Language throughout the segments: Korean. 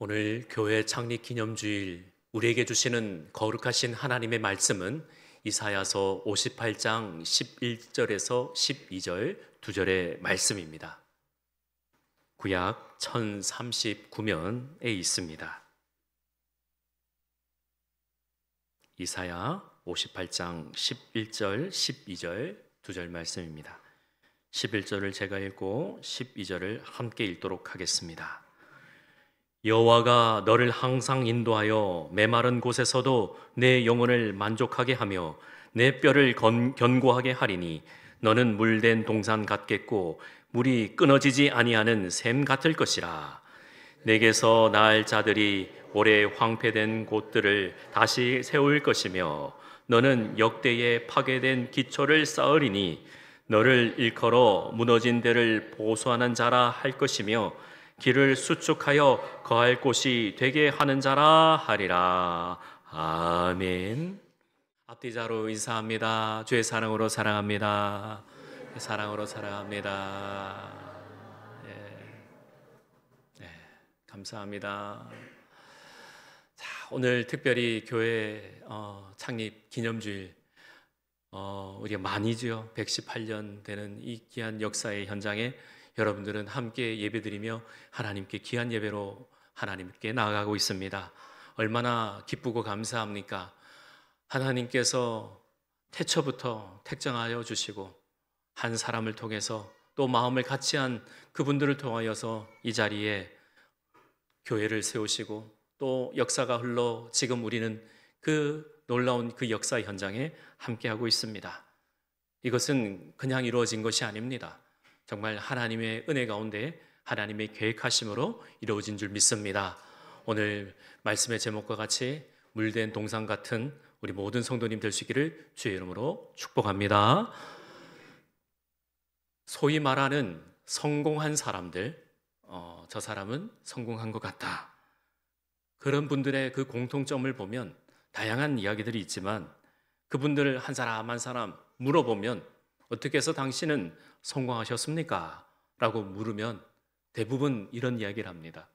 오늘 교회 창립 기념주일 우리에게 주시는 거룩하신 하나님의 말씀은 이사야서 58장 11절에서 12절 두 절의 말씀입니다. 구약 1039면에 있습니다. 이사야 58장 11절, 12절 두 절 말씀입니다. 11절을 제가 읽고 12절을 함께 읽도록 하겠습니다. 여호와가 너를 항상 인도하여 메마른 곳에서도 내 영혼을 만족하게 하며 내 뼈를 견고하게 하리니 너는 물된 동산 같겠고 물이 끊어지지 아니하는 샘 같을 것이라. 내게서 나을 자들이 오래 황폐된 곳들을 다시 세울 것이며 너는 역대에 파괴된 기초를 쌓으리니 너를 일컬어 무너진 데를 보수하는 자라 할 것이며 길을 수축하여 거할 곳이 되게 하는 자라 하리라. 아멘. 앞뒤자로 인사합니다. 주의 사랑으로 사랑합니다. 사랑으로 사랑합니다. 감사합니다. 자, 오늘 특별히 교회 창립 기념주일 우리가 만이죠. 118년 되는 이 귀한 역사의 현장에 여러분들은 함께 예배드리며 하나님께 귀한 예배로 하나님께 나아가고 있습니다. 얼마나 기쁘고 감사합니까? 하나님께서 태초부터 택정하여 주시고 한 사람을 통해서 또 마음을 같이 한 그분들을 통하여서 이 자리에 교회를 세우시고 또 역사가 흘러 지금 우리는 그 놀라운 그 역사 현장에 함께하고 있습니다. 이것은 그냥 이루어진 것이 아닙니다. 정말 하나님의 은혜 가운데 하나님의 계획하심으로 이루어진 줄 믿습니다. 오늘 말씀의 제목과 같이 물된 동산 같은 우리 모든 성도님 될 수 있기를 주의 이름으로 축복합니다. 소위 말하는 성공한 사람들, 저 사람은 성공한 것 같다. 그런 분들의 그 공통점을 보면 다양한 이야기들이 있지만 그분들 한 사람 한 사람 물어보면 어떻게 해서 당신은 성공하셨습니까? 라고 물으면 대부분 이런 이야기를 합니다.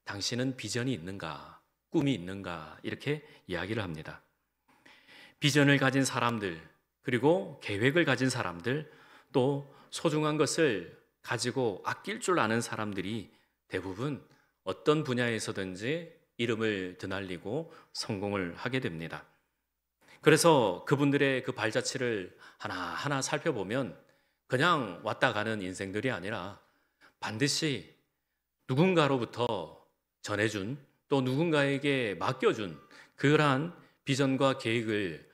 당신은 비전이 있는가? 꿈이 있는가? 이렇게 이야기를 합니다. 비전을 가진 사람들, 그리고 계획을 가진 사람들, 또 소중한 것을 가지고 아낄 줄 아는 사람들이 대부분 어떤 분야에서든지 이름을 드날리고 성공을 하게 됩니다. 그래서 그분들의 그 발자취를 하나하나 살펴보면 그냥 왔다 가는 인생들이 아니라 반드시 누군가로부터 전해준 또 누군가에게 맡겨준 그러한 비전과 계획을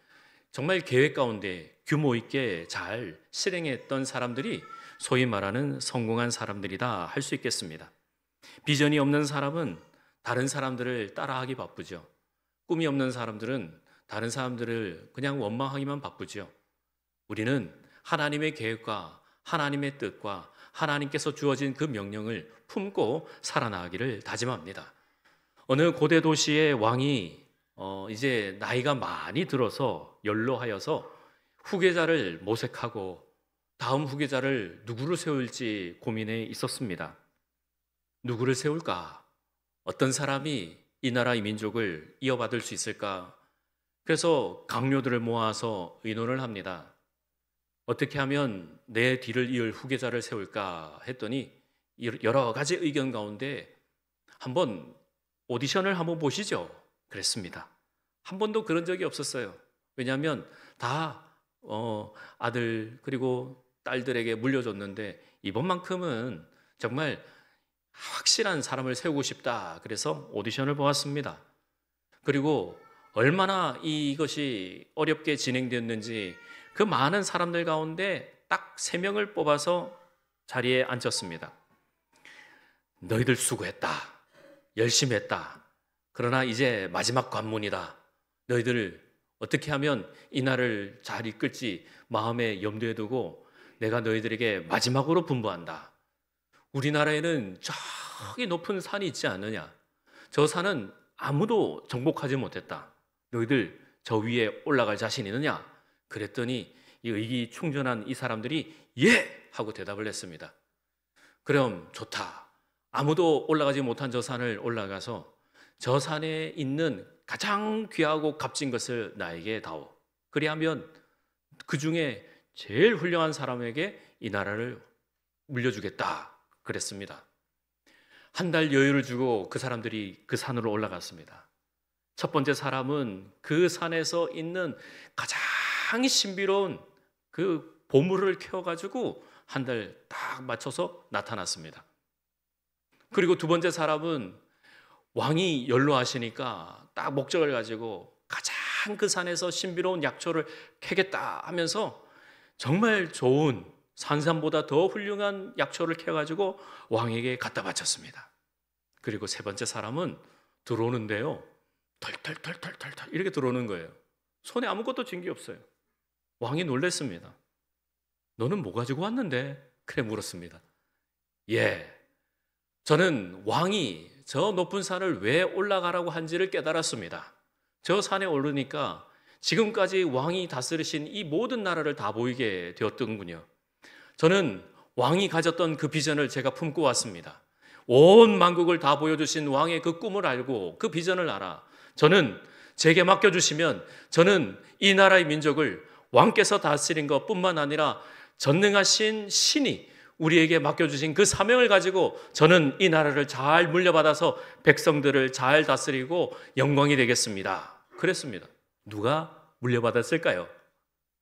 정말 계획 가운데 규모 있게 잘 실행했던 사람들이 소위 말하는 성공한 사람들이다 할 수 있겠습니다. 비전이 없는 사람은 다른 사람들을 따라하기 바쁘죠. 꿈이 없는 사람들은 다른 사람들을 그냥 원망하기만 바쁘죠. 우리는 하나님의 계획과 하나님의 뜻과 하나님께서 주어진 그 명령을 품고 살아나가기를 다짐합니다. 어느 고대 도시의 왕이 이제 나이가 많이 들어서 연로하여서 후계자를 모색하고 다음 후계자를 누구를 세울지 고민해 있었습니다. 누구를 세울까? 어떤 사람이 이 나라 이 민족을 이어받을 수 있을까? 그래서 강료들을 모아서 의논을 합니다. 어떻게 하면 내 뒤를 이을 후계자를 세울까 했더니 여러 가지 의견 가운데 한번 오디션을 한번 보시죠. 그랬습니다. 한 번도 그런 적이 없었어요. 왜냐하면 다 아들 그리고 딸들에게 물려줬는데 이번만큼은 정말 확실한 사람을 세우고 싶다. 그래서 오디션을 보았습니다. 그리고 얼마나 이것이 어렵게 진행됐는지 그 많은 사람들 가운데 딱 3명을 뽑아서 자리에 앉혔습니다. 너희들 수고했다. 열심히 했다. 그러나 이제 마지막 관문이다. 너희들 어떻게 하면 이 나라를 잘 이끌지 마음에 염두에 두고 내가 너희들에게 마지막으로 분부한다. 우리나라에는 저기 높은 산이 있지 않느냐. 저 산은 아무도 정복하지 못했다. 너희들 저 위에 올라갈 자신 있느냐? 그랬더니 이 의기충전한 이 사람들이 예! 하고 대답을 했습니다. 그럼 좋다. 아무도 올라가지 못한 저 산을 올라가서 저 산에 있는 가장 귀하고 값진 것을 나에게 다오. 그리하면 그 중에 제일 훌륭한 사람에게 이 나라를 물려주겠다 그랬습니다. 한 달 여유를 주고 그 사람들이 그 산으로 올라갔습니다. 첫 번째 사람은 그 산에서 있는 가장 신비로운 그 보물을 캐어가지고 한 달 딱 맞춰서 나타났습니다. 그리고 두 번째 사람은 왕이 연로하시니까 딱 목적을 가지고 가장 그 산에서 신비로운 약초를 캐겠다 하면서 정말 좋은 산삼보다 더 훌륭한 약초를 캐가지고 왕에게 갖다 바쳤습니다. 그리고 세 번째 사람은 들어오는데요, 털털털털털 이렇게 들어오는 거예요. 손에 아무것도 쥔 게 없어요. 왕이 놀랐습니다. 너는 뭐 가지고 왔는데? 그래 물었습니다. 예, 저는 왕이 저 높은 산을 왜 올라가라고 한지를 깨달았습니다. 저 산에 오르니까 지금까지 왕이 다스리신 이 모든 나라를 다 보이게 되었더군요. 저는 왕이 가졌던 그 비전을 제가 품고 왔습니다. 온 만국을 다 보여주신 왕의 그 꿈을 알고 그 비전을 알아 저는 제게 맡겨주시면 저는 이 나라의 민족을 왕께서 다스린 것뿐만 아니라 전능하신 신이 우리에게 맡겨주신 그 사명을 가지고 저는 이 나라를 잘 물려받아서 백성들을 잘 다스리고 영광이 되겠습니다. 그랬습니다. 누가 물려받았을까요?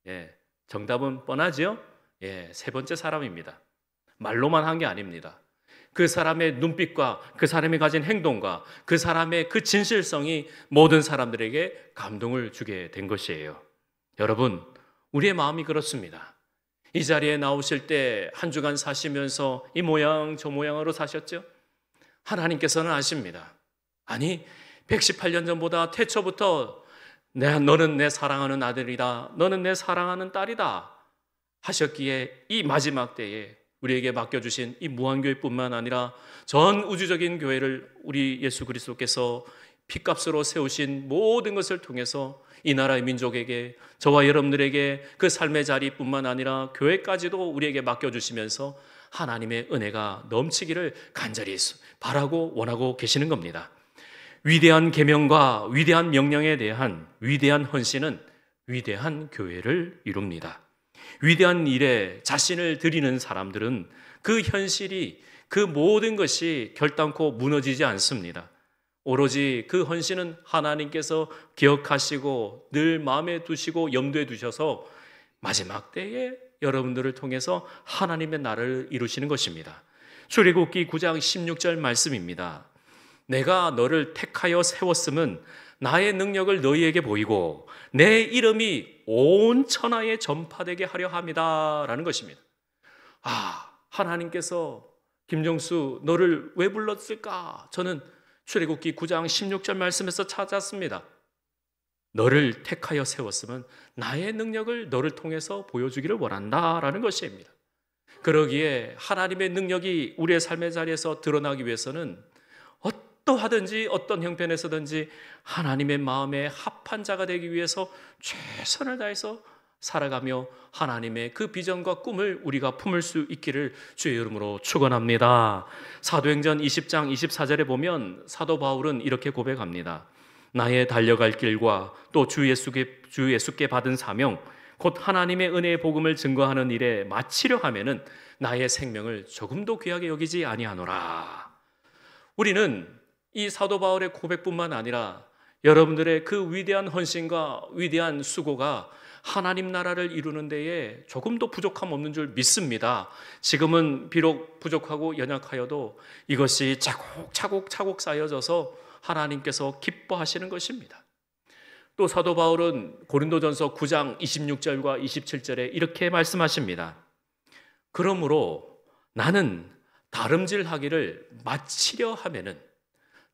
예, 정답은 뻔하죠? 예, 세 번째 사람입니다. 말로만 한 게 아닙니다. 그 사람의 눈빛과 그 사람이 가진 행동과 그 사람의 그 진실성이 모든 사람들에게 감동을 주게 된 것이에요. 여러분, 우리의 마음이 그렇습니다. 이 자리에 나오실 때 한 주간 사시면서 이 모양 저 모양으로 사셨죠? 하나님께서는 아십니다. 아니, 118년 전보다 태초부터 너는 내 사랑하는 아들이다, 너는 내 사랑하는 딸이다 하셨기에 이 마지막 때에 우리에게 맡겨주신 이 무한교회뿐만 아니라 전 우주적인 교회를 우리 예수 그리스도께서 핏값으로 세우신 모든 것을 통해서 이 나라의 민족에게, 저와 여러분들에게 그 삶의 자리뿐만 아니라 교회까지도 우리에게 맡겨주시면서 하나님의 은혜가 넘치기를 간절히 바라고 원하고 계시는 겁니다. 위대한 계명과 위대한 명령에 대한 위대한 헌신은 위대한 교회를 이룹니다. 위대한 일에 자신을 드리는 사람들은 그 현실이, 그 모든 것이 결단코 무너지지 않습니다. 오로지 그 헌신은 하나님께서 기억하시고 늘 마음에 두시고 염두에 두셔서 마지막 때에 여러분들을 통해서 하나님의 나라를 이루시는 것입니다. 출애굽기 9장 16절 말씀입니다. 내가 너를 택하여 세웠음은 나의 능력을 너희에게 보이고 내 이름이 온 천하에 전파되게 하려 함이다 라는 것입니다. 하나님께서 김정수 너를 왜 불렀을까? 저는 출애굽기 9장 16절 말씀에서 찾았습니다. 너를 택하여 세웠으면 나의 능력을 너를 통해서 보여주기를 원한다라는 것입니다. 그러기에 하나님의 능력이 우리의 삶의 자리에서 드러나기 위해서는 어떠하든지 어떤 형편에서든지 하나님의 마음에 합한 자가 되기 위해서 최선을 다해서 살아가며 하나님의 그 비전과 꿈을 우리가 품을 수 있기를 주의 이름으로 축원합니다. 사도행전 20장 24절에 보면 사도 바울은 이렇게 고백합니다. 나의 달려갈 길과 또 주 예수께 받은 사명 곧 하나님의 은혜의 복음을 증거하는 일에 마치려 하면은 나의 생명을 조금도 귀하게 여기지 아니하노라. 우리는 이 사도 바울의 고백뿐만 아니라 여러분들의 그 위대한 헌신과 위대한 수고가 하나님 나라를 이루는 데에 조금도 부족함 없는 줄 믿습니다. 지금은 비록 부족하고 연약하여도 이것이 차곡차곡 쌓여져서 하나님께서 기뻐하시는 것입니다. 또 사도 바울은 고린도전서 9장 26절과 27절에 이렇게 말씀하십니다. 그러므로 나는 다름질하기를 마치려 하면은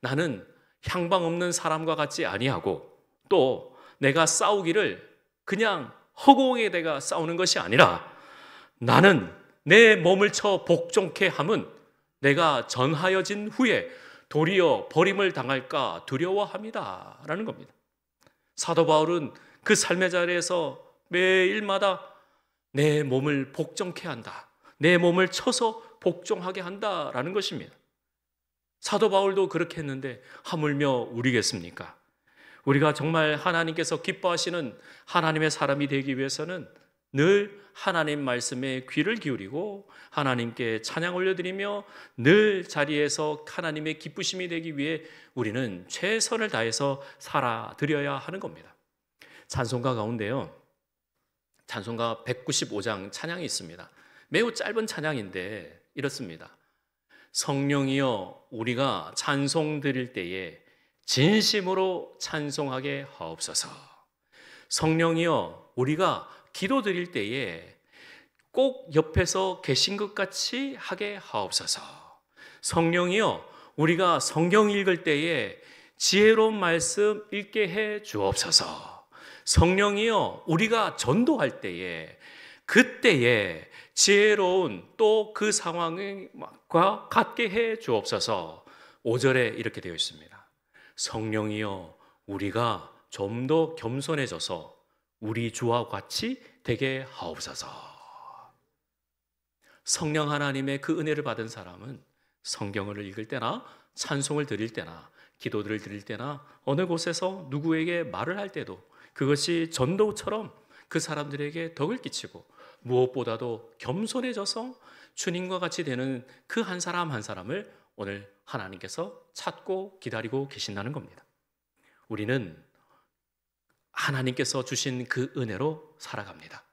나는 향방 없는 사람과 같지 아니하고 또 내가 싸우기를 그냥 허공에 내가 싸우는 것이 아니라 나는 내 몸을 쳐 복종케 함은 내가 전하여진 후에 도리어 버림을 당할까 두려워함이다 라는 겁니다. 사도 바울은 그 삶의 자리에서 매일마다 내 몸을 복종케 한다, 내 몸을 쳐서 복종하게 한다라는 것입니다. 사도 바울도 그렇게 했는데 하물며 우리겠습니까? 우리가 정말 하나님께서 기뻐하시는 하나님의 사람이 되기 위해서는 늘 하나님 말씀에 귀를 기울이고 하나님께 찬양 올려드리며 늘 자리에서 하나님의 기쁘심이 되기 위해 우리는 최선을 다해서 살아드려야 하는 겁니다. 찬송가 가운데요, 찬송가 195장 찬양이 있습니다. 매우 짧은 찬양인데 이렇습니다. 성령이여 우리가 찬송 드릴 때에 진심으로 찬송하게 하옵소서. 성령이여 우리가 기도 드릴 때에 꼭 옆에서 계신 것 같이 하게 하옵소서. 성령이여 우리가 성경 읽을 때에 지혜로운 말씀 읽게 해 주옵소서. 성령이여 우리가 전도할 때에 그때에 지혜로운 또 그 상황과 같게 해 주옵소서. 5절에 이렇게 되어 있습니다. 성령이여 우리가 좀 더 겸손해져서 우리 주와 같이 되게 하옵소서. 성령 하나님의 그 은혜를 받은 사람은 성경을 읽을 때나 찬송을 드릴 때나 기도들을 드릴 때나 어느 곳에서 누구에게 말을 할 때도 그것이 전도처럼 그 사람들에게 덕을 끼치고 무엇보다도 겸손해져서 주님과 같이 되는 그 한 사람 한 사람을 오늘 하나님께서 찾고 기다리고 계신다는 겁니다. 우리는 하나님께서 주신 그 은혜로 살아갑니다.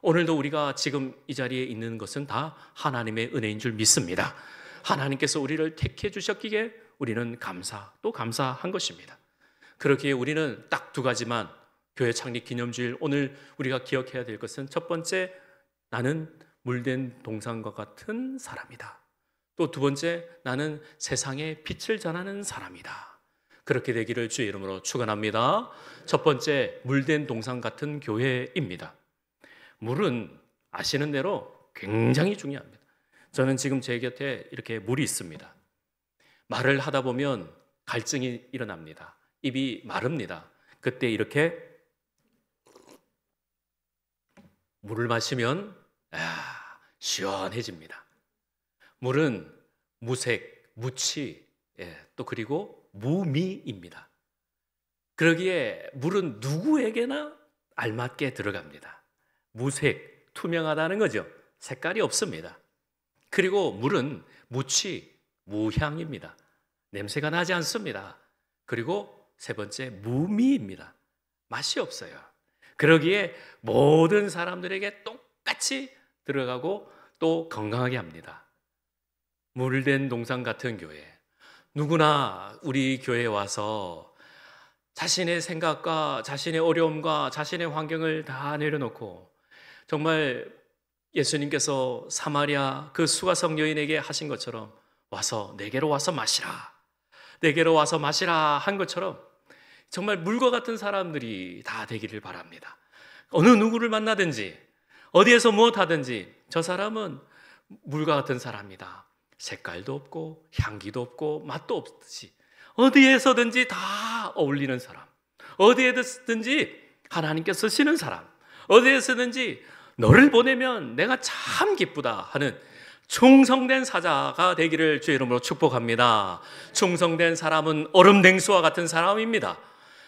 오늘도 우리가 지금 이 자리에 있는 것은 다 하나님의 은혜인 줄 믿습니다. 하나님께서 우리를 택해 주셨기에 우리는 또 감사한 것입니다. 그렇기에 우리는 딱 두 가지만 교회 창립 기념주일 오늘 우리가 기억해야 될 것은 첫 번째, 나는 물된 동산과 같은 사람이다. 또 두 번째, 나는 세상에 빛을 전하는 사람이다. 그렇게 되기를 주의 이름으로 축원합니다. 첫 번째, 물된 동산 같은 교회입니다. 물은 아시는 대로 굉장히 중요합니다. 저는 지금 제 곁에 이렇게 물이 있습니다. 말을 하다 보면 갈증이 일어납니다. 입이 마릅니다. 그때 이렇게 물을 마시면 시원해집니다. 물은 무색, 무취, 또 그리고 무미입니다. 그러기에 물은 누구에게나 알맞게 들어갑니다. 무색, 투명하다는 거죠. 색깔이 없습니다. 그리고 물은 무취, 무향입니다. 냄새가 나지 않습니다. 그리고 세 번째, 무미입니다. 맛이 없어요. 그러기에 모든 사람들에게 똑같이 들어가고 또 건강하게 합니다. 물된 동산 같은 교회. 누구나 우리 교회에 와서 자신의 생각과 자신의 어려움과 자신의 환경을 다 내려놓고 정말 예수님께서 사마리아 그 수가성 여인에게 하신 것처럼 와서 내게로 와서 마시라, 내게로 와서 마시라 한 것처럼 정말 물과 같은 사람들이 다 되기를 바랍니다. 어느 누구를 만나든지 어디에서 무엇하든지 저 사람은 물과 같은 사람이다. 색깔도 없고 향기도 없고 맛도 없듯이 어디에서든지 다 어울리는 사람, 어디에든지 하나님께서 쓰시는 사람, 어디에서든지 너를 보내면 내가 참 기쁘다 하는 충성된 사자가 되기를 주의 이름으로 축복합니다. 충성된 사람은 얼음 냉수와 같은 사람입니다.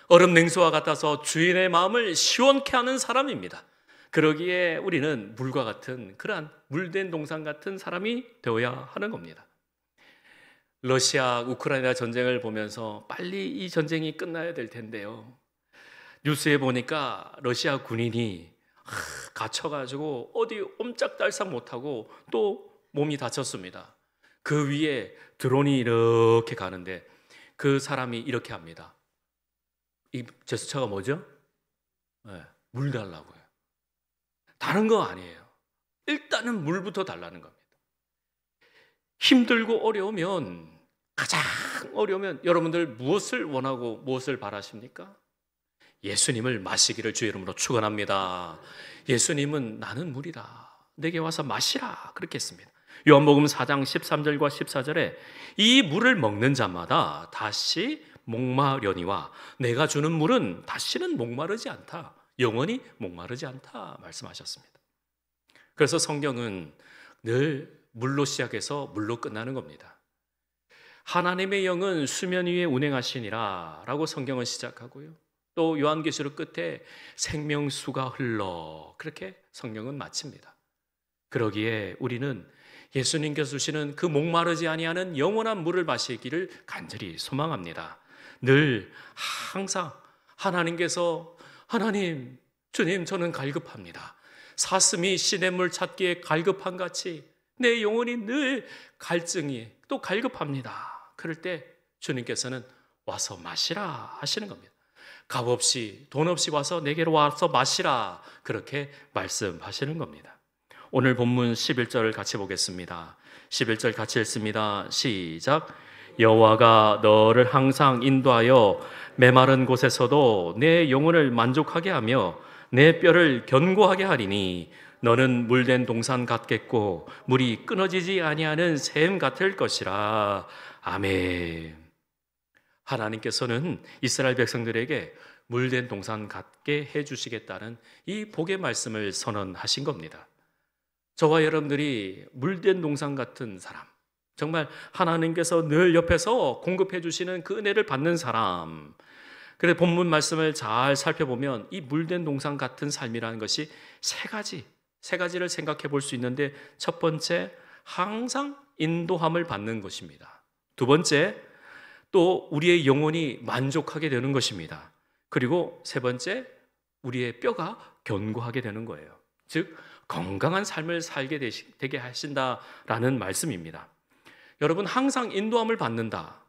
얼음 냉수와 같아서 주인의 마음을 시원케 하는 사람입니다. 그러기에 우리는 물과 같은 그러한 물된 동산 같은 사람이 되어야 하는 겁니다. 러시아 우크라이나 전쟁을 보면서 빨리 이 전쟁이 끝나야 될 텐데요. 뉴스에 보니까 러시아 군인이 갇혀가지고 어디 옴짝달싹 못하고 또 몸이 다쳤습니다. 그 위에 드론이 이렇게 가는데 그 사람이 이렇게 합니다. 이 제스처가 뭐죠? 물 달라고요. 다른 거 아니에요. 일단은 물부터 달라는 겁니다. 힘들고 어려우면, 가장 어려우면 여러분들 무엇을 원하고 무엇을 바라십니까? 예수님을 마시기를 주의 이름으로 축원합니다. 예수님은 나는 물이다, 내게 와서 마시라 그렇게 했습니다. 요한복음 4장 13절과 14절에 이 물을 먹는 자마다 다시 목마려니와 내가 주는 물은 다시는 목마르지 않다, 영원히 목마르지 않다 말씀하셨습니다. 그래서 성경은 늘 물로 시작해서 물로 끝나는 겁니다. 하나님의 영은 수면 위에 운행하시니라 라고 성경은 시작하고요. 또 요한계시록 끝에 생명수가 흘러 그렇게 성경은 마칩니다. 그러기에 우리는 예수님께서 주시는 그 목마르지 아니하는 영원한 물을 마시기를 간절히 소망합니다. 늘 항상 하나님께서 하나님, 주님 저는 갈급합니다. 사슴이 시냇물 찾기에 갈급한 같이 내 영혼이 늘 갈증이 또 갈급합니다. 그럴 때 주님께서는 와서 마시라 하시는 겁니다. 값 없이 돈 없이 와서 내게로 와서 마시라 그렇게 말씀하시는 겁니다. 오늘 본문 11절을 같이 보겠습니다. 11절 같이 읽습니다. 시작. 여호와가 너를 항상 인도하여 메마른 곳에서도 내 영혼을 만족하게 하며 내 뼈를 견고하게 하리니 너는 물된 동산 같겠고 물이 끊어지지 아니하는 샘 같을 것이라. 아멘. 하나님께서는 이스라엘 백성들에게 물된 동산 같게 해주시겠다는 이 복의 말씀을 선언하신 겁니다. 저와 여러분들이 물된 동산 같은 사람, 정말 하나님께서 늘 옆에서 공급해 주시는 그 은혜를 받는 사람. 그래서 본문 말씀을 잘 살펴보면 이 물된 동산 같은 삶이라는 것이 세 가지를 생각해 볼 수 있는데, 첫 번째, 항상 인도함을 받는 것입니다. 두 번째, 또 우리의 영혼이 만족하게 되는 것입니다. 그리고 세 번째, 우리의 뼈가 견고하게 되는 거예요. 즉 건강한 삶을 살게 되게 하신다라는 말씀입니다. 여러분, 항상 인도함을 받는다.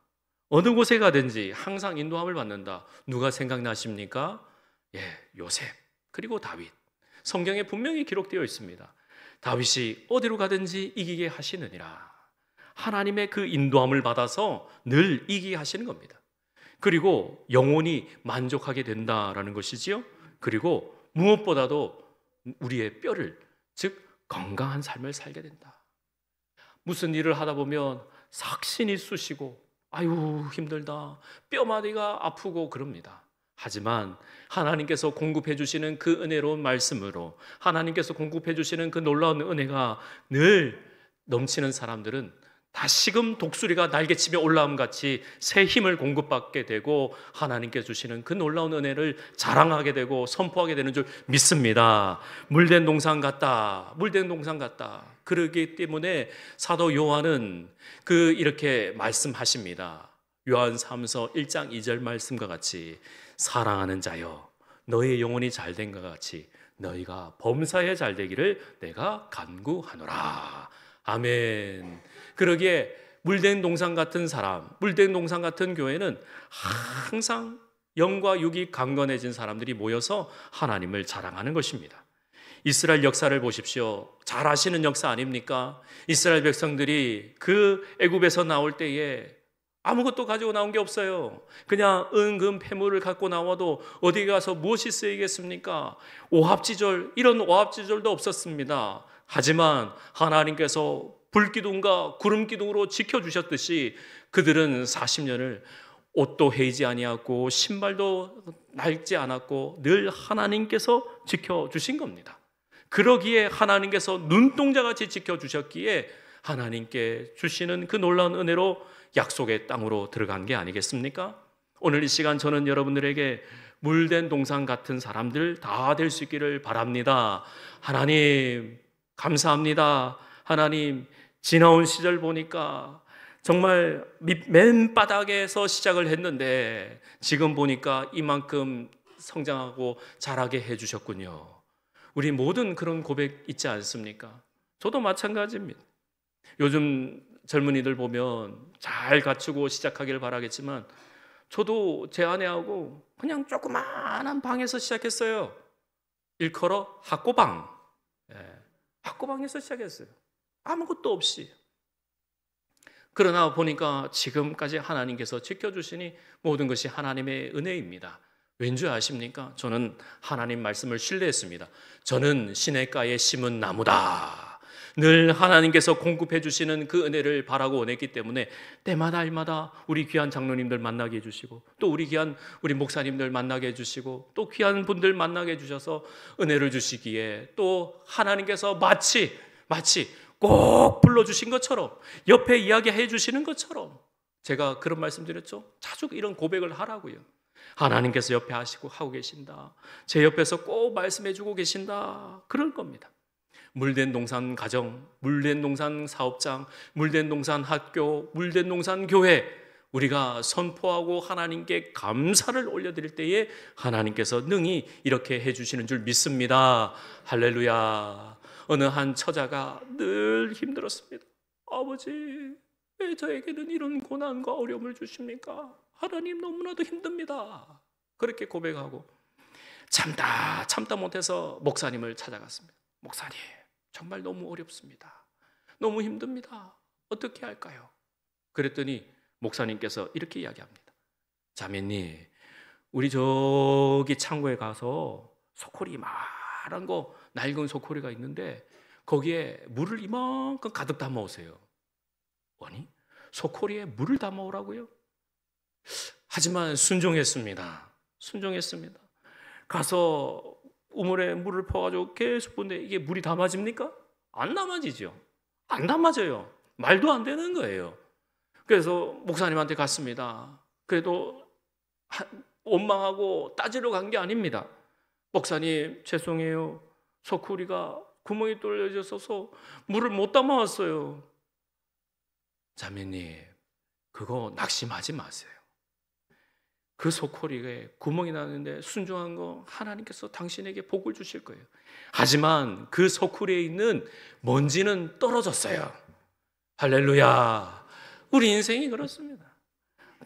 어느 곳에 가든지 항상 인도함을 받는다. 누가 생각나십니까? 요셉 그리고 다윗. 성경에 분명히 기록되어 있습니다. 다윗이 어디로 가든지 이기게 하시느니라. 하나님의 그 인도함을 받아서 늘 이기게 하시는 겁니다. 그리고 영혼이 만족하게 된다라는 것이지요. 그리고 무엇보다도 우리의 뼈를, 즉 건강한 삶을 살게 된다. 무슨 일을 하다 보면 삭신이 쑤시고 아유 힘들다, 뼈마디가 아프고 그럽니다. 하지만 하나님께서 공급해 주시는 그 은혜로운 말씀으로, 하나님께서 공급해 주시는 그 놀라운 은혜가 늘 넘치는 사람들은 다시금 독수리가 날개치며 올라옴 같이 새 힘을 공급받게 되고 하나님께 주시는 그 놀라운 은혜를 자랑하게 되고 선포하게 되는 줄 믿습니다. 물된 동산 같다. 물된 동산 같다. 그러기 때문에 사도 요한은 이렇게 말씀하십니다. 요한삼서 1장 2절 말씀과 같이 사랑하는 자여 너의 영혼이 잘된 것 같이 너희가 범사에 잘되기를 내가 간구하노라. 아멘. 그러기에 물된 동산 같은 사람, 물된 동산 같은 교회는 항상 영과 육이 강건해진 사람들이 모여서 하나님을 자랑하는 것입니다. 이스라엘 역사를 보십시오. 잘 아시는 역사 아닙니까? 이스라엘 백성들이 그 애굽에서 나올 때에 아무것도 가지고 나온 게 없어요. 그냥 은금 패물을 갖고 나와도 어디 가서 무엇이 쓰이겠습니까? 오합지졸, 이런 오합지졸도 없었습니다. 하지만 하나님께서 불기둥과 구름기둥으로 지켜주셨듯이 그들은 40년을 옷도 헤이지 아니하고 신발도 낡지 않았고 늘 하나님께서 지켜주신 겁니다. 그러기에 하나님께서 눈동자같이 지켜주셨기에 하나님께 주시는 그 놀라운 은혜로 약속의 땅으로 들어간 게 아니겠습니까? 오늘 이 시간 저는 여러분들에게 물된 동산 같은 사람들 다 될 수 있기를 바랍니다. 하나님 감사합니다. 하나님, 지나온 시절 보니까 정말 맨바닥에서 시작을 했는데 지금 보니까 이만큼 성장하고 자라게 해주셨군요. 우리 모든 그런 고백 있지 않습니까? 저도 마찬가지입니다. 요즘 젊은이들 보면 잘 갖추고 시작하기를 바라겠지만 저도 제 아내하고 그냥 조그마한 방에서 시작했어요. 일컬어 학고방. 학고방에서 시작했어요. 아무것도 없이. 그러나 보니까 지금까지 하나님께서 지켜주시니 모든 것이 하나님의 은혜입니다. 왠지 아십니까? 저는 하나님 말씀을 신뢰했습니다. 저는 시냇가에 심은 나무다. 늘 하나님께서 공급해 주시는 그 은혜를 바라고 원했기 때문에 때마다 일마다 우리 귀한 장로님들 만나게 해주시고 또 우리 귀한 우리 목사님들 만나게 해주시고 또 귀한 분들 만나게 해주셔서 은혜를 주시기에 또 하나님께서 마치 꼭 불러주신 것처럼 옆에 이야기해 주시는 것처럼 제가 그런 말씀 드렸죠? 자주 이런 고백을 하라고요. 하나님께서 옆에 하고 계신다. 제 옆에서 꼭 말씀해 주고 계신다. 그럴 겁니다. 물된 동산 가정, 물된 동산 사업장, 물된 동산 학교, 물된 동산 교회, 우리가 선포하고 하나님께 감사를 올려드릴 때에 하나님께서 능히 이렇게 해주시는 줄 믿습니다. 할렐루야. 어느 한 처자가 늘 힘들었습니다. 아버지, 왜 저에게는 이런 고난과 어려움을 주십니까? 하나님, 너무나도 힘듭니다. 그렇게 고백하고 참다 못해서 목사님을 찾아갔습니다. 목사님, 정말 너무 어렵습니다. 너무 힘듭니다. 어떻게 할까요? 그랬더니 목사님께서 이렇게 이야기합니다. 자매님, 우리 저기 창고에 가서 소쿠리 이만한 거, 낡은 소쿠리가 있는데 거기에 물을 이만큼 가득 담아 오세요. 아니, 소쿠리에 물을 담아 오라고요? 하지만 순종했습니다. 가서 우물에 물을 퍼가지고 계속 보는데 이게 물이 담아집니까? 안 담아지죠. 안 담아져요. 말도 안 되는 거예요. 그래서 목사님한테 갔습니다. 그래도 원망하고 따지러 간 게 아닙니다. 목사님, 죄송해요. 소쿠리가 구멍이 뚫려져서 물을 못 담아왔어요. 자매님, 그거 낙심하지 마세요. 그 소쿠리에 구멍이 나는데 순종한 거 하나님께서 당신에게 복을 주실 거예요. 하지만 그 소쿠리에 있는 먼지는 떨어졌어요. 할렐루야. 우리 인생이 그렇습니다.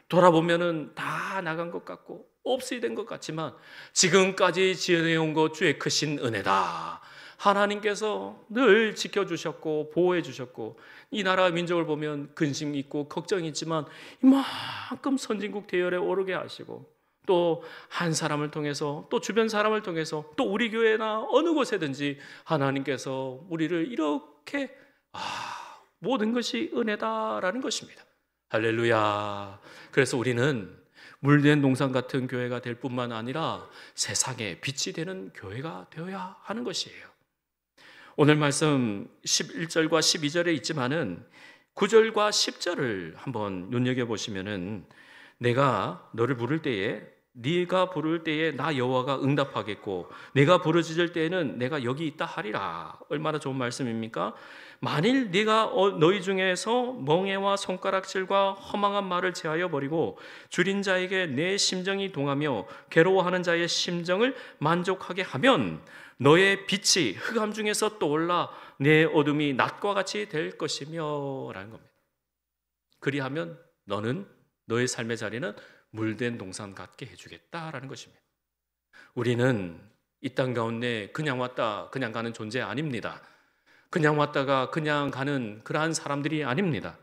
돌아보면은 다 나간 것 같고 없이 된 것 같지만 지금까지 지어내온 것 주의 크신 은혜다. 하나님께서 늘 지켜주셨고 보호해주셨고, 이 나라 민족을 보면 근심 있고 걱정이 있지만 이만큼 선진국 대열에 오르게 하시고, 또 한 사람을 통해서, 또 주변 사람을 통해서, 또 우리 교회나 어느 곳에든지 하나님께서 우리를 이렇게 모든 것이 은혜다라는 것입니다. 할렐루야. 그래서 우리는 물된 동산 같은 교회가 될 뿐만 아니라 세상에 빛이 되는 교회가 되어야 하는 것이에요. 오늘 말씀 11절과 12절에 있지만은 9절과 10절을 한번 눈여겨보시면은, 내가 너를 부를 때에, 네가 부를 때에 나 여호와가 응답하겠고 내가 부르짖을 때에는 내가 여기 있다 하리라. 얼마나 좋은 말씀입니까? 만일 네가 너희 중에서 멍에와 손가락질과 허망한 말을 제하여 버리고 줄인 자에게 내 심정이 동하며 괴로워하는 자의 심정을 만족하게 하면 너의 빛이 흑암 중에서 떠올라 내 어둠이 낮과 같이 될 것이며 라는 겁니다. 그리하면 너의 삶의 자리는 물된 동산 같게 해주겠다라는 것입니다. 우리는 이 땅 가운데 그냥 왔다 그냥 가는 존재 아닙니다. 그냥 왔다가 그냥 가는 그러한 사람들이 아닙니다.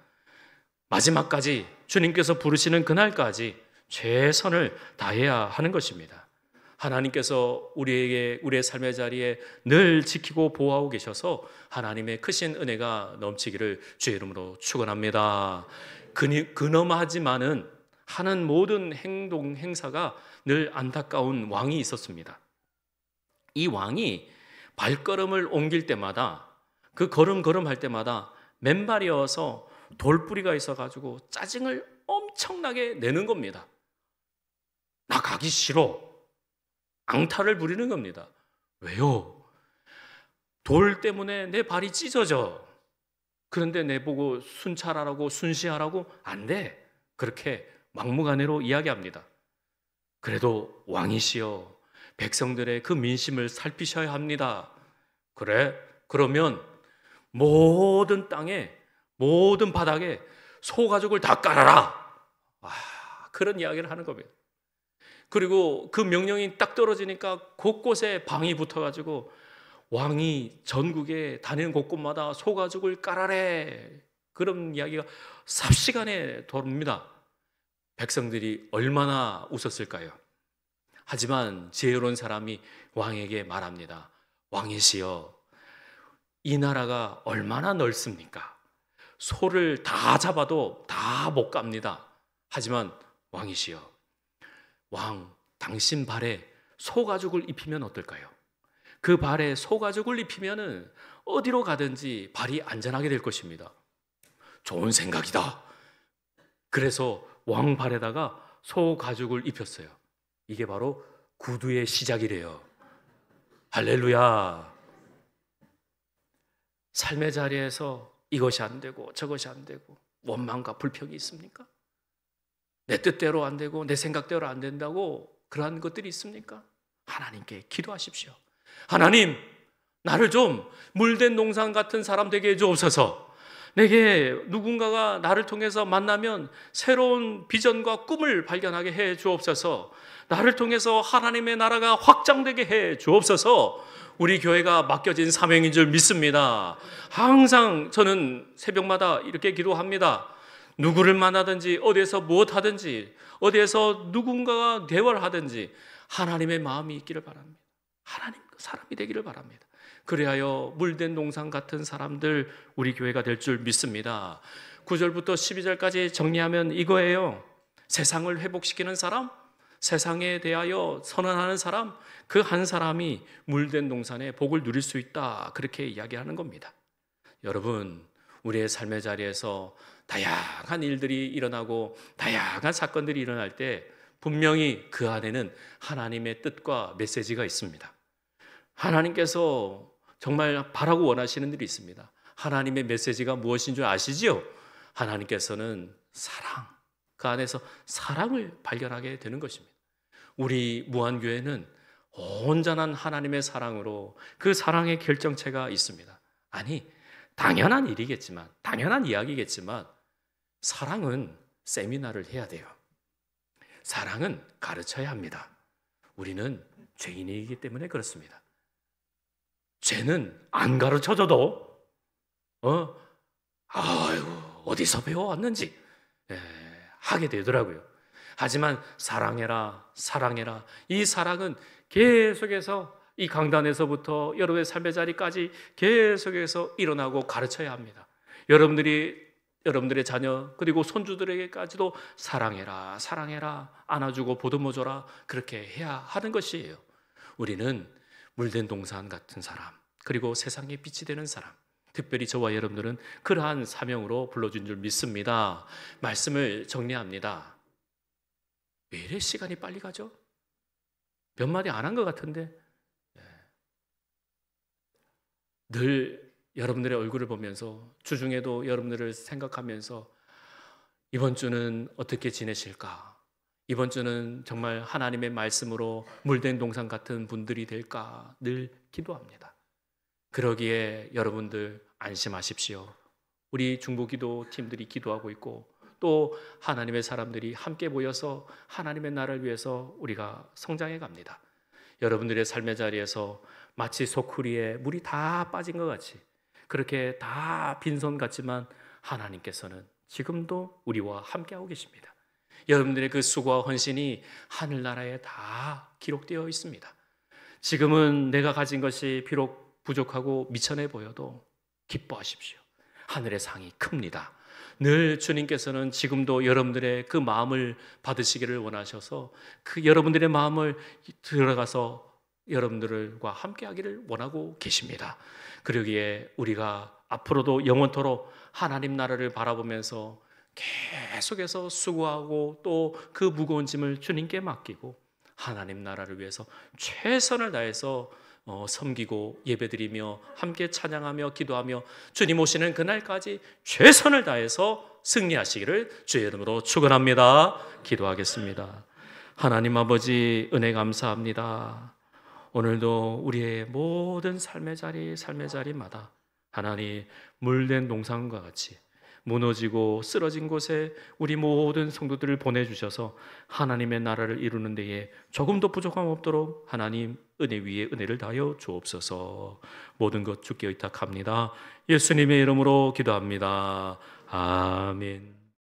마지막까지 주님께서 부르시는 그날까지 최선을 다해야 하는 것입니다. 하나님께서 우리의 삶의 자리에 늘 지키고 보호하고 계셔서 하나님의 크신 은혜가 넘치기를 주의 이름으로 축원합니다. 근엄하지만은 하는 모든 행동, 행사가 늘 안타까운 왕이 있었습니다. 이 왕이 발걸음을 옮길 때마다, 그 걸음할 때마다 맨발이어서 돌뿌리가 있어가지고 짜증을 엄청나게 내는 겁니다. 나 가기 싫어. 앙탈을 부리는 겁니다. 왜요? 돌 때문에 내 발이 찢어져. 그런데 내보고 순찰하라고, 순시하라고? 안 돼. 그렇게 막무가내로 이야기합니다. 그래도 왕이시여, 백성들의 그 민심을 살피셔야 합니다. 그래? 그러면 모든 땅에, 모든 바닥에 소가죽을 다 깔아라. 그런 이야기를 하는 겁니다. 그리고 그 명령이 딱 떨어지니까 곳곳에 방이 붙어가지고 왕이 전국에 다니는 곳곳마다 소가죽을 깔아래. 그런 이야기가 삽시간에 돕니다. 백성들이 얼마나 웃었을까요? 하지만 지혜로운 사람이 왕에게 말합니다. 왕이시여, 이 나라가 얼마나 넓습니까? 소를 다 잡아도 다 못 갑니다. 하지만 왕이시여, 왕, 당신 발에 소가죽을 입히면 어떨까요? 그 발에 소가죽을 입히면 어디로 가든지 발이 안전하게 될 것입니다. 좋은 생각이다. 그래서 왕발에다가 소 가죽을 입혔어요. 이게 바로 구두의 시작이래요. 할렐루야. 삶의 자리에서 이것이 안 되고 저것이 안 되고 원망과 불평이 있습니까? 내 뜻대로 안 되고 내 생각대로 안 된다고 그러한 것들이 있습니까? 하나님께 기도하십시오. 하나님, 나를 좀 물된 농산 같은 사람 되게 해주옵소서. 내게 누군가가 나를 통해서 만나면 새로운 비전과 꿈을 발견하게 해 주옵소서. 나를 통해서 하나님의 나라가 확장되게 해 주옵소서. 우리 교회가 맡겨진 사명인 줄 믿습니다. 항상 저는 새벽마다 이렇게 기도합니다. 누구를 만나든지 어디에서 무엇하든지 어디에서 누군가가 대화를 하든지 하나님의 마음이 있기를 바랍니다. 하나님 사람이 되기를 바랍니다. 그래야 물된 농산 같은 사람들 우리 교회가 될 줄 믿습니다. 9절부터 12절까지 정리하면 이거예요. 세상을 회복시키는 사람, 세상에 대하여 선언하는 사람, 그 한 사람이 물된 농산의 복을 누릴 수 있다. 그렇게 이야기하는 겁니다. 여러분, 우리의 삶의 자리에서 다양한 일들이 일어나고 다양한 사건들이 일어날 때 분명히 그 안에는 하나님의 뜻과 메시지가 있습니다. 하나님께서 정말 바라고 원하시는 일이 있습니다. 하나님의 메시지가 무엇인 줄 아시지요? 하나님께서는 사랑, 그 안에서 사랑을 발견하게 되는 것입니다. 우리 무한교회는 온전한 하나님의 사랑으로 그 사랑의 결정체가 있습니다. 아니, 당연한 일이겠지만, 당연한 이야기겠지만 사랑은 세미나를 해야 돼요. 사랑은 가르쳐야 합니다. 우리는 죄인이기 때문에 그렇습니다. 죄는 안 가르쳐줘도 어디서 배워왔는지 하게 되더라고요. 하지만 사랑해라, 사랑해라. 이 사랑은 계속해서 이 강단에서부터 여러분의 삶의 자리까지 계속해서 일어나고 가르쳐야 합니다. 여러분들의 자녀 그리고 손주들에게까지도 사랑해라, 사랑해라, 안아주고 보듬어줘라, 그렇게 해야 하는 것이에요. 우리는 물된 동산 같은 사람, 그리고 세상에 빛이 되는 사람, 특별히 저와 여러분들은 그러한 사명으로 불러준 줄 믿습니다. 말씀을 정리합니다. 왜 이래 시간이 빨리 가죠? 몇 마디 안 한 것 같은데 늘 여러분들의 얼굴을 보면서 주중에도 여러분들을 생각하면서 이번 주는 어떻게 지내실까? 이번 주는 정말 하나님의 말씀으로 물된 동산 같은 분들이 될까 늘 기도합니다. 그러기에 여러분들 안심하십시오. 우리 중보기도 팀들이 기도하고 있고 또 하나님의 사람들이 함께 모여서 하나님의 나라를 위해서 우리가 성장해 갑니다. 여러분들의 삶의 자리에서 마치 소쿠리에 물이 다 빠진 것 같이 그렇게 다 빈손 같지만 하나님께서는 지금도 우리와 함께하고 계십니다. 여러분들의 그 수고와 헌신이 하늘나라에 다 기록되어 있습니다. 지금은 내가 가진 것이 비록 부족하고 미천해 보여도 기뻐하십시오. 하늘의 상이 큽니다. 늘 주님께서는 지금도 여러분들의 그 마음을 받으시기를 원하셔서 그 여러분들의 마음을 들어가서 여러분들과 함께하기를 원하고 계십니다. 그러기에 우리가 앞으로도 영원토록 하나님 나라를 바라보면서 계속해서 수고하고 또 그 무거운 짐을 주님께 맡기고 하나님 나라를 위해서 최선을 다해서 섬기고 예배드리며 함께 찬양하며 기도하며 주님 오시는 그날까지 최선을 다해서 승리하시기를 주의 이름으로 축원합니다. 기도하겠습니다. 하나님 아버지 은혜 감사합니다. 오늘도 우리의 모든 삶의 자리마다 하나님 물된 농산과 같이 무너지고 쓰러진 곳에 우리 모든 성도들을 보내주셔서 하나님의 나라를 이루는 데에 조금도 부족함 없도록 하나님 은혜 위에 은혜를 다하여 주옵소서. 모든 것 주께 의탁합니다. 예수님의 이름으로 기도합니다. 아멘.